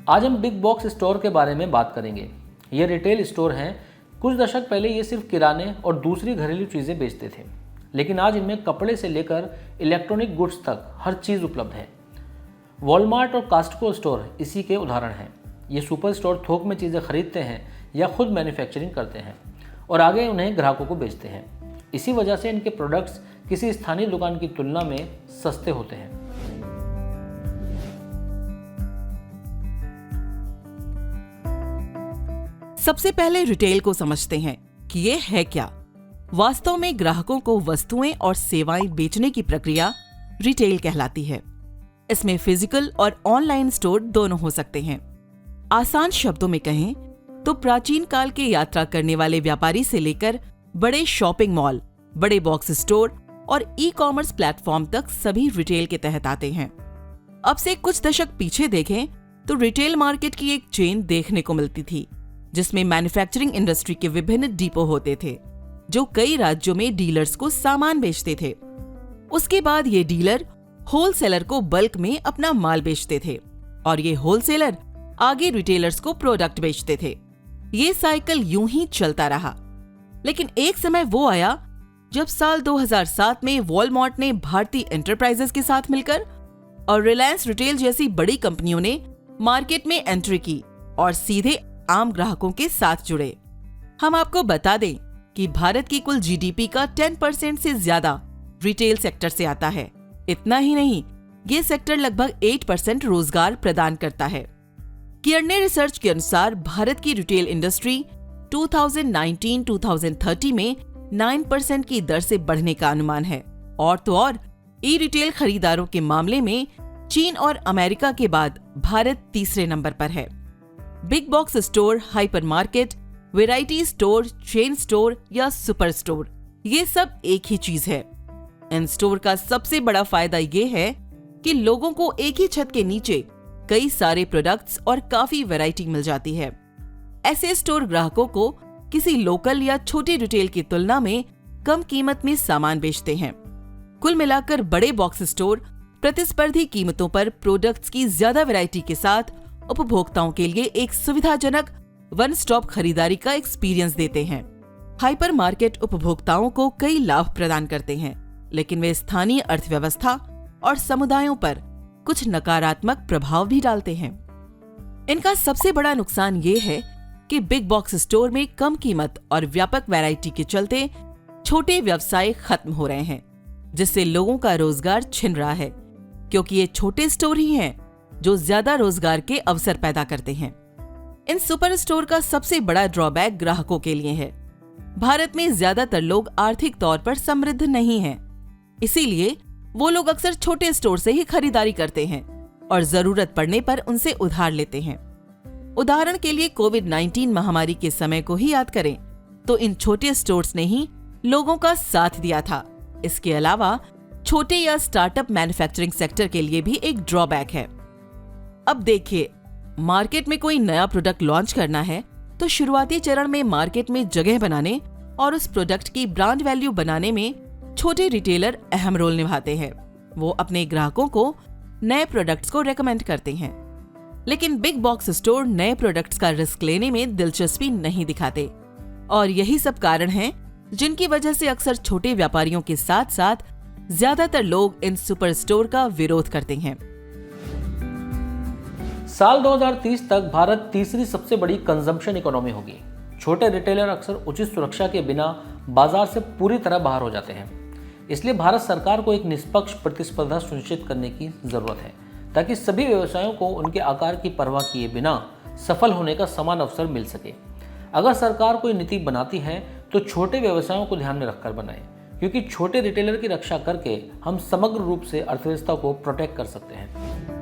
आज हम big box store के बारे में बात करेंगे। ये रिटेल स्टोर हैं। कुछ दशक पहले ये सिर्फ किराने और दूसरी घरेलू चीज़ें बेचते थे, लेकिन आज इनमें कपड़े से लेकर इलेक्ट्रॉनिक गुड्स तक हर चीज़ उपलब्ध है। वॉलमार्ट और कॉस्टको स्टोर इसी के उदाहरण हैं। ये सुपर स्टोर थोक में चीज़ें खरीदते हैं या खुद मैन्युफैक्चरिंग करते हैं और आगे उन्हें ग्राहकों को बेचते हैं। इसी वजह से इनके प्रोडक्ट्स किसी स्थानीय दुकान की तुलना में सस्ते होते हैं। सबसे पहले रिटेल को समझते हैं कि ये है क्या। वास्तव में ग्राहकों को वस्तुएं और सेवाएं बेचने की प्रक्रिया रिटेल कहलाती है। इसमें फिजिकल और ऑनलाइन स्टोर दोनों हो सकते हैं। आसान शब्दों में कहें तो प्राचीन काल के यात्रा करने वाले व्यापारी से लेकर बड़े शॉपिंग मॉल, बड़े बॉक्स स्टोर और ई-कॉमर्स प्लेटफॉर्म तक सभी रिटेल के तहत आते हैं। अब से कुछ दशक पीछे देखें तो रिटेल मार्केट की एक चेन देखने को मिलती थी, जिसमें मैन्युफैक्चरिंग इंडस्ट्री के विभिन्न डिपो होते थे जो कई राज्यों में डीलर्स को सामान बेचते थे। उसके बाद ये डीलर होलसेलर को बल्क में अपना माल बेचते थे और ये होलसेलर आगे रिटेलर्स को प्रोडक्ट बेचते थे। ये साइकिल यूं ही चलता रहा। लेकिन एक समय वो आया जब साल 2007 में वॉलमार्ट ने भारती एंटरप्राइजेस के साथ मिलकर और रिलायंस रिटेल जैसी बड़ी कंपनियों ने मार्केट में एंट्री की और सीधे आम ग्राहकों के साथ जुड़े। हम आपको बता दें कि भारत की कुल जीडीपी का 10% से ज्यादा रिटेल सेक्टर से आता है। इतना ही नहीं, ये सेक्टर लगभग 8% रोजगार प्रदान करता है। कियरने रिसर्च के अनुसार भारत की रिटेल इंडस्ट्री 2019-2030 में 9% की दर से बढ़ने का अनुमान है। और तो और ई रिटेल खरीदारों के मामले में चीन और अमेरिका के बाद भारत तीसरे नंबर पर है। Big box store, hyper market, variety store, chain store या सुपर स्टोर, ये सब एक ही चीज है। इन स्टोर का सबसे बड़ा फायदा ये है कि लोगों को एक ही छत के नीचे कई सारे प्रोडक्ट्स और काफी वैरायटी मिल जाती है। ऐसे स्टोर ग्राहकों को किसी लोकल या छोटे रिटेल की तुलना में कम कीमत में सामान बेचते हैं। कुल मिलाकर बड़े बॉक्स स्टोर प्रतिस्पर्धी कीमतों पर प्रोडक्ट्स की ज्यादा वैरायटी के साथ उपभोक्ताओं के लिए एक सुविधाजनक वन स्टॉप खरीदारी का एक्सपीरियंस देते हैं। हाइपर मार्केट उपभोक्ताओं को कई लाभ प्रदान करते हैं, लेकिन वे स्थानीय अर्थव्यवस्था और समुदायों पर कुछ नकारात्मक प्रभाव भी डालते हैं। इनका सबसे बड़ा नुकसान ये है कि बिग बॉक्स स्टोर में कम कीमत और व्यापक वैरायटी के चलते छोटे व्यवसाय खत्म हो रहे हैं, जिससे लोगों का रोजगार छिन रहा है, क्योंकि ये छोटे स्टोर ही हैं जो ज्यादा रोजगार के अवसर पैदा करते हैं। इन सुपर स्टोर का सबसे बड़ा ड्रॉबैक ग्राहकों के लिए है। भारत में ज्यादातर लोग आर्थिक तौर पर समृद्ध नहीं हैं, इसीलिए वो लोग अक्सर छोटे स्टोर से ही खरीदारी करते हैं और जरूरत पड़ने पर उनसे उधार लेते हैं। उदाहरण के लिए कोविड-19 महामारी के समय को ही याद करें तो इन छोटे स्टोर्स ने ही लोगों का साथ दिया था। इसके अलावा छोटे या स्टार्टअप मैन्युफैक्चरिंग सेक्टर के लिए भी एक ड्रॉबैक है। अब देखिए, मार्केट में कोई नया प्रोडक्ट लॉन्च करना है तो शुरुआती चरण में मार्केट में जगह बनाने और उस प्रोडक्ट की ब्रांड वैल्यू बनाने में छोटे रिटेलर अहम रोल निभाते हैं। वो अपने ग्राहकों को नए प्रोडक्ट्स को रेकमेंड करते हैं, लेकिन बिग बॉक्स स्टोर नए प्रोडक्ट्स का रिस्क लेने में दिलचस्पी नहीं दिखाते। और यही सब कारण हैं जिनकी वजह से अक्सर छोटे व्यापारियों के साथ साथ ज्यादातर लोग इन सुपर स्टोर का विरोध करते हैं। साल 2030 तक भारत तीसरी सबसे बड़ी कंजम्पशन इकोनॉमी होगी। छोटे रिटेलर अक्सर उचित सुरक्षा के बिना बाजार से पूरी तरह बाहर हो जाते हैं। इसलिए भारत सरकार को एक निष्पक्ष प्रतिस्पर्धा सुनिश्चित करने की जरूरत है, ताकि सभी व्यवसायों को उनके आकार की परवाह किए बिना सफल होने का समान अवसर मिल सके। अगर सरकार कोई नीति बनाती है तो छोटे व्यवसायों को ध्यान में रखकर बनाए, क्योंकि छोटे रिटेलर की रक्षा करके हम समग्र रूप से अर्थव्यवस्था को प्रोटेक्ट कर सकते हैं।